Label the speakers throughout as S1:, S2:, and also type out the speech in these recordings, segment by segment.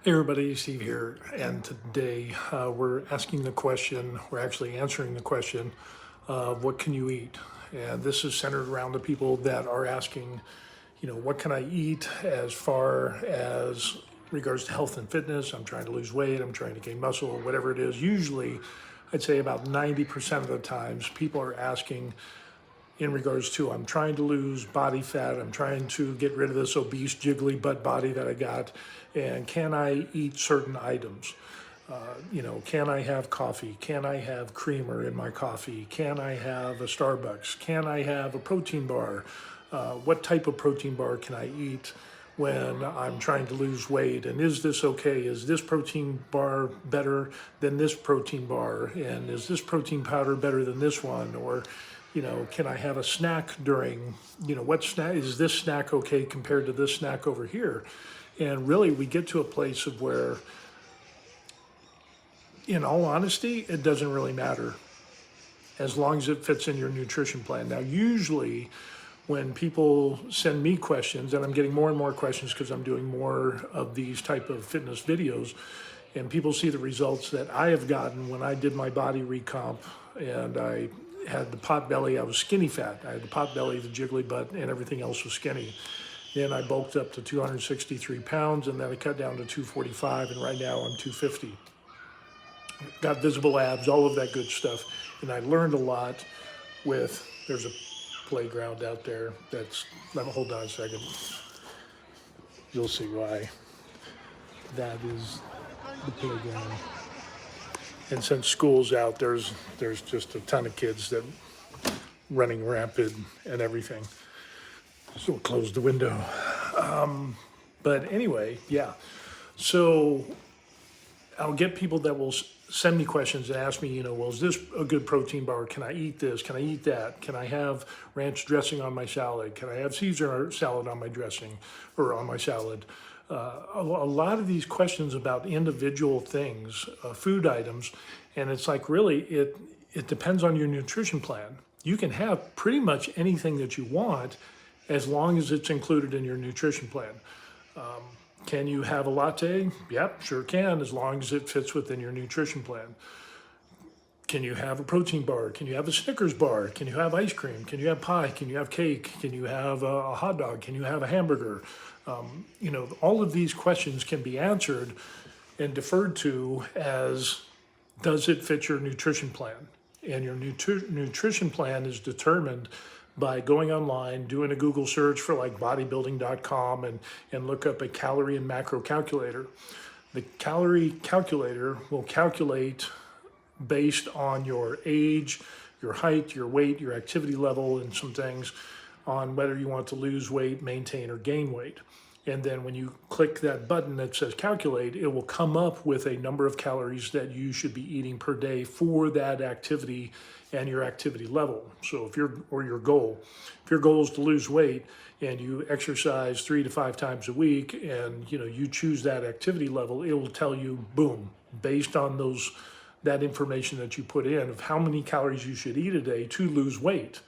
S1: Hey everybody, Steve here, and today we're actually answering the question of what can you eat? And this is centered around the people that are asking, what can I eat as far as regards to health and fitness? I'm trying to lose weight, I'm trying to gain muscle, whatever it is. Usually, I'd say about 90% of the times, people are asking in regards to I'm trying to lose body fat, I'm trying to get rid of this obese jiggly butt body that I got, and can I eat certain items? Can I have coffee? Can I have creamer in my coffee? Can I have a Starbucks? Can I have a protein bar? What type of protein bar can I eat when I'm trying to lose weight? And is this okay? Is this protein bar better than this protein bar? And is this protein powder better than this one? Or, can I have a snack during, what snack, is this snack okay compared to this snack over here? And really we get to a place of where, in all honesty, it doesn't really matter as long as it fits in your nutrition plan. Now, usually when people send me questions, and I'm getting more and more questions because I'm doing more of these type of fitness videos, and people see the results that I have gotten when I did my body recomp and I had the pot belly. I was skinny fat. I had the pot belly, the jiggly butt, and everything else was skinny. Then I bulked up to 263 pounds, and then I cut down to 245, and right now I'm 250. Got visible abs, all of that good stuff. And I learned a lot there's a playground out there hold on a second. You'll see why. That is the playground. And since school's out, there's just a ton of kids that running rampant and everything. So we'll close the window. But anyway, yeah. So I'll get people that will send me questions and ask me, well, is this a good protein bar? Can I eat this? Can I eat that? Can I have ranch dressing on my salad? Can I have Caesar salad on my dressing or on my salad? A lot of these questions about individual things, food items, and it's like really it depends on your nutrition plan. You can have pretty much anything that you want as long as it's included in your nutrition plan. Can you have a latte? Yep, sure can, as long as it fits within your nutrition plan. Can you have a protein bar? Can you have a Snickers bar? Can you have ice cream? Can you have pie? Can you have cake? Can you have a hot dog? Can you have a hamburger? All of these questions can be answered and deferred to as, does it fit your nutrition plan? And your nutrition plan is determined by going online, doing a Google search for like bodybuilding.com and look up a calorie and macro calculator. The calorie calculator will calculate based on your age, your height, your weight, your activity level, and some things on whether you want to lose weight, maintain, or gain weight. And then when you click that button that says calculate, it will come up with a number of calories that you should be eating per day for that activity and your activity level. So if your goal is to lose weight and you exercise 3 to 5 times a week and you choose that activity level, it will tell you, boom, based on that information that you put in of how many calories you should eat a day to lose weight.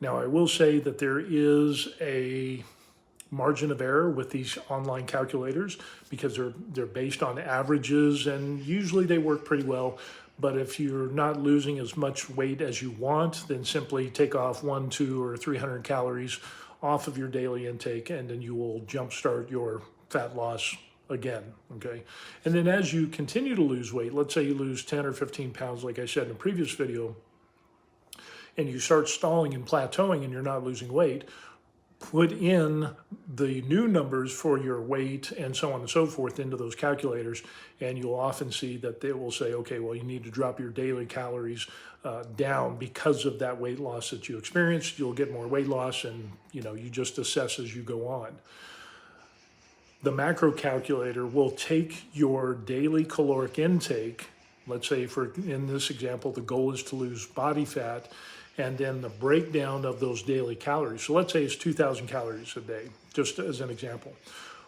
S1: Now, I will say that there is a margin of error with these online calculators because they're based on averages and usually they work pretty well. But if you're not losing as much weight as you want, then simply take off 100, 200, or 300 calories off of your daily intake, and then you will jumpstart your fat loss again, okay? And then as you continue to lose weight, let's say you lose 10 or 15 pounds, like I said in a previous video, and you start stalling and plateauing and you're not losing weight, put in the new numbers for your weight and so on and so forth into those calculators, and you'll often see that they will say, okay, well, you need to drop your daily calories down because of that weight loss that you experienced. You'll get more weight loss, and you just assess as you go on. The macro calculator will take your daily caloric intake. Let's say in this example, the goal is to lose body fat, and then the breakdown of those daily calories. So let's say it's 2,000 calories a day, just as an example.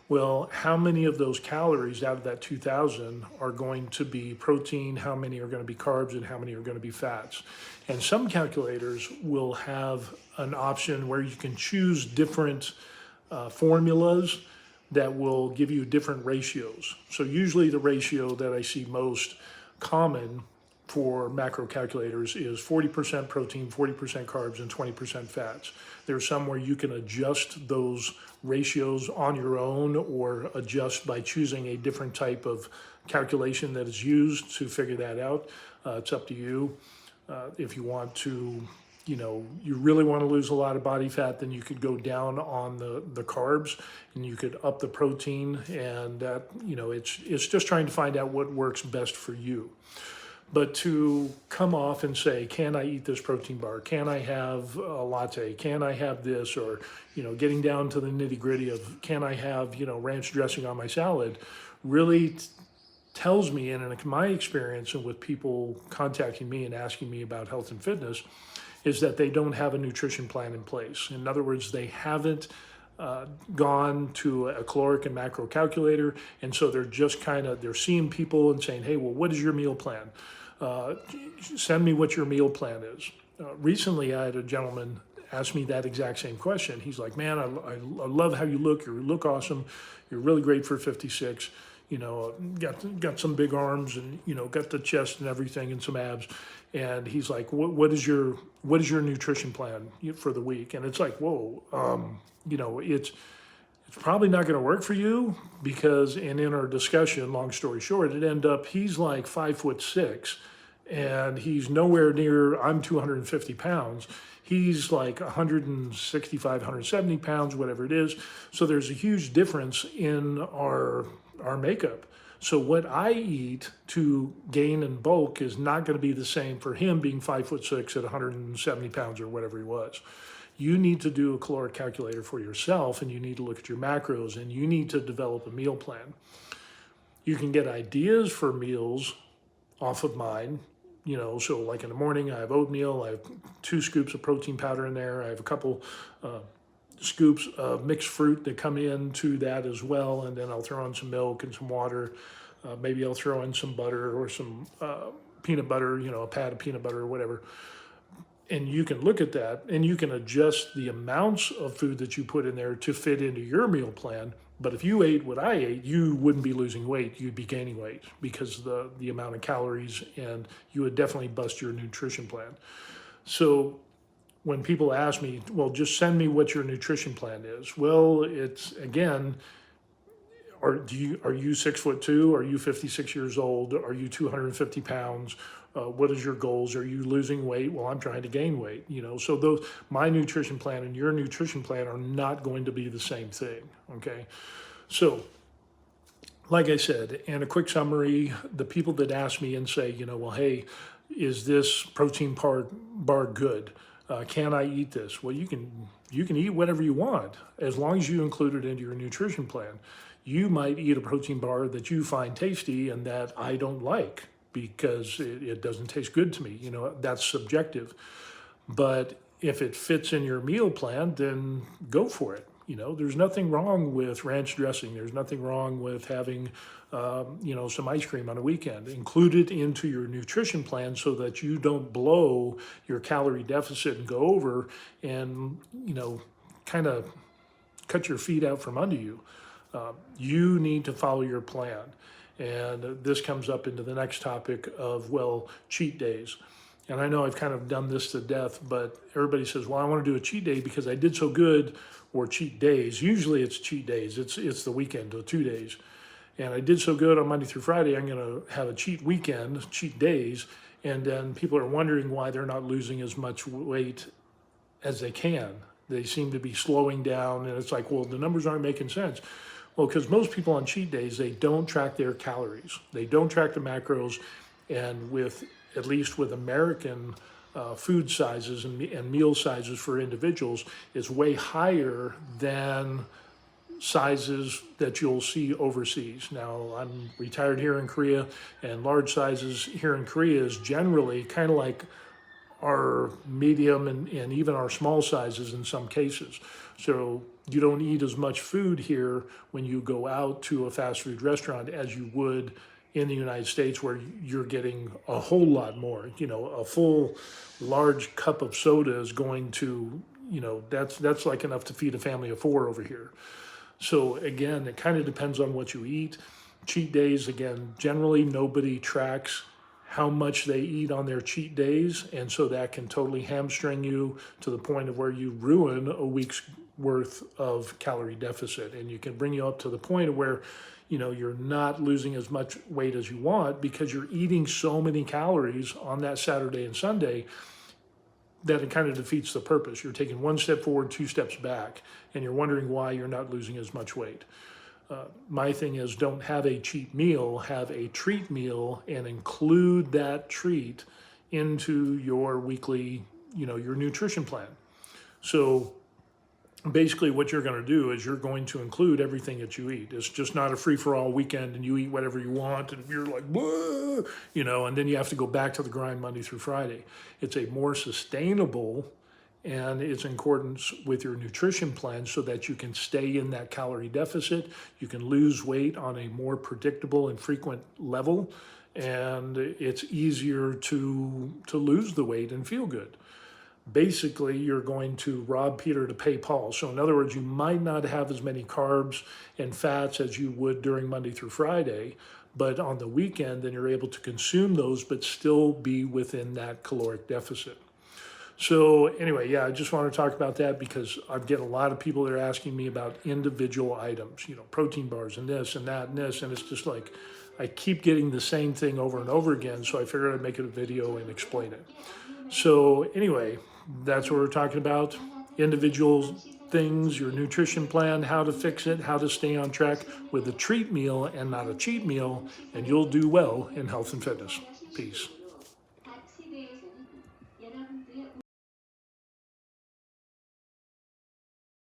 S1: Well, how many of those calories out of that 2,000 are going to be protein, how many are going to be carbs, and how many are going to be fats? And some calculators will have an option where you can choose different formulas that will give you different ratios. So usually the ratio that I see most common for macro calculators is 40% protein, 40% carbs, and 20% fats. There's some where you can adjust those ratios on your own or adjust by choosing a different type of calculation that is used to figure that out. It's up to you. If you want to, you really want to lose a lot of body fat, then you could go down on the carbs and you could up the protein. And that, it's just trying to find out what works best for you. But to come off and say, can I eat this protein bar? Can I have a latte? Can I have this? Or, getting down to the nitty gritty of, can I have, ranch dressing on my salad, really tells me, and in my experience and with people contacting me and asking me about health and fitness, is that they don't have a nutrition plan in place. In other words, they haven't gone to a caloric and macro calculator, and so they're just they're seeing people and saying, hey, well, what is your meal plan? Send me what your meal plan is. Recently, I had a gentleman ask me that exact same question. He's like, man, I love how you look. You look awesome. You're really great for 56. Got some big arms and, got the chest and everything and some abs. And he's like, what is your nutrition plan for the week? And it's like, whoa, it's probably not going to work for you because, and in our discussion, long story short, it ended up, he's like 5'6" and he's nowhere near, I'm 250 pounds. He's like 165, 170 pounds, whatever it is. So there's a huge difference in our makeup. So what I eat to gain and bulk is not going to be the same for him being 5'6" at 170 pounds or whatever he was. You need to do a caloric calculator for yourself, and you need to look at your macros, and you need to develop a meal plan. You can get ideas for meals off of mine. So like in the morning, I have oatmeal, I have 2 scoops of protein powder in there, I have a couple scoops of mixed fruit that come into that as well, and then I'll throw in some milk and some water. Maybe I'll throw in some butter or some peanut butter, a pat of peanut butter or whatever. And you can look at that and you can adjust the amounts of food that you put in there to fit into your meal plan. But if you ate what I ate, you wouldn't be losing weight, you'd be gaining weight because the amount of calories, and you would definitely bust your nutrition plan. So when people ask me, well, just send me what your nutrition plan is. Well, it's, again, are you 6'2"? Are you 56 years old? Are you 250 pounds? What is your goals? Are you losing weight? Well, I'm trying to gain weight. So my nutrition plan and your nutrition plan are not going to be the same thing. Okay, so like I said, and a quick summary: the people that ask me and say, well, hey, is this protein bar good? Can I eat this? Well, you can eat whatever you want as long as you include it into your nutrition plan. You might eat a protein bar that you find tasty and that I don't like because it doesn't taste good to me. That's subjective. But if it fits in your meal plan, then go for it. There's nothing wrong with ranch dressing. There's nothing wrong with having, some ice cream on a weekend. Include it into your nutrition plan so that you don't blow your calorie deficit and go over and, kind of cut your feet out from under you. You need to follow your plan. And this comes up into the next topic of, cheat days. And I know I've kind of done this to death, but everybody says, well, I want to do a cheat day because I did so good, or cheat days. Usually it's cheat days. It's the weekend, or 2 days. And I did so good on Monday through Friday, I'm going to have a cheat weekend, cheat days. And then people are wondering why they're not losing as much weight as they can. They seem to be slowing down. And it's like, well, the numbers aren't making sense. Well, because most people on cheat days, they don't track their calories. They don't track the macros. And at least with American food sizes and meal sizes for individuals, is way higher than sizes that you'll see overseas. Now, I'm retired here in Korea, and large sizes here in Korea is generally kind of like our medium and even our small sizes in some cases. So you don't eat as much food here when you go out to a fast food restaurant as you would in the United States, where you're getting a whole lot more. A full large cup of soda is going to, that's like enough to feed a family of 4 over here. So again, it kind of depends on what you eat. Cheat days, again, generally nobody tracks how much they eat on their cheat days. And so that can totally hamstring you to the point of where you ruin a week's worth of calorie deficit. And you can bring you up to the point of where, you're not losing as much weight as you want because you're eating so many calories on that Saturday and Sunday that it kind of defeats the purpose. You're taking one step forward, two steps back, and you're wondering why you're not losing as much weight. My thing is, don't have a cheat meal, have a treat meal, and include that treat into your weekly, your nutrition plan. So basically what you're going to do is you're going to include everything that you eat. It's just not a free-for-all weekend and you eat whatever you want and you're like, whoa, and then you have to go back to the grind Monday through Friday. It's a more sustainable, and it's in accordance with your nutrition plan so that you can stay in that calorie deficit. You can lose weight on a more predictable and frequent level, and it's easier to lose the weight and feel good. Basically, you're going to rob Peter to pay Paul. So in other words, you might not have as many carbs and fats as you would during Monday through Friday, but on the weekend, then you're able to consume those, but still be within that caloric deficit. So anyway, yeah, I just want to talk about that because I get a lot of people that are asking me about individual items, protein bars and this and that and this, and it's just like, I keep getting the same thing over and over again, so I figured I'd make it a video and explain it. So anyway, that's what we're talking about. Individual things, your nutrition plan, how to fix it, how to stay on track with a treat meal and not a cheat meal, and you'll do well in health and fitness. Peace.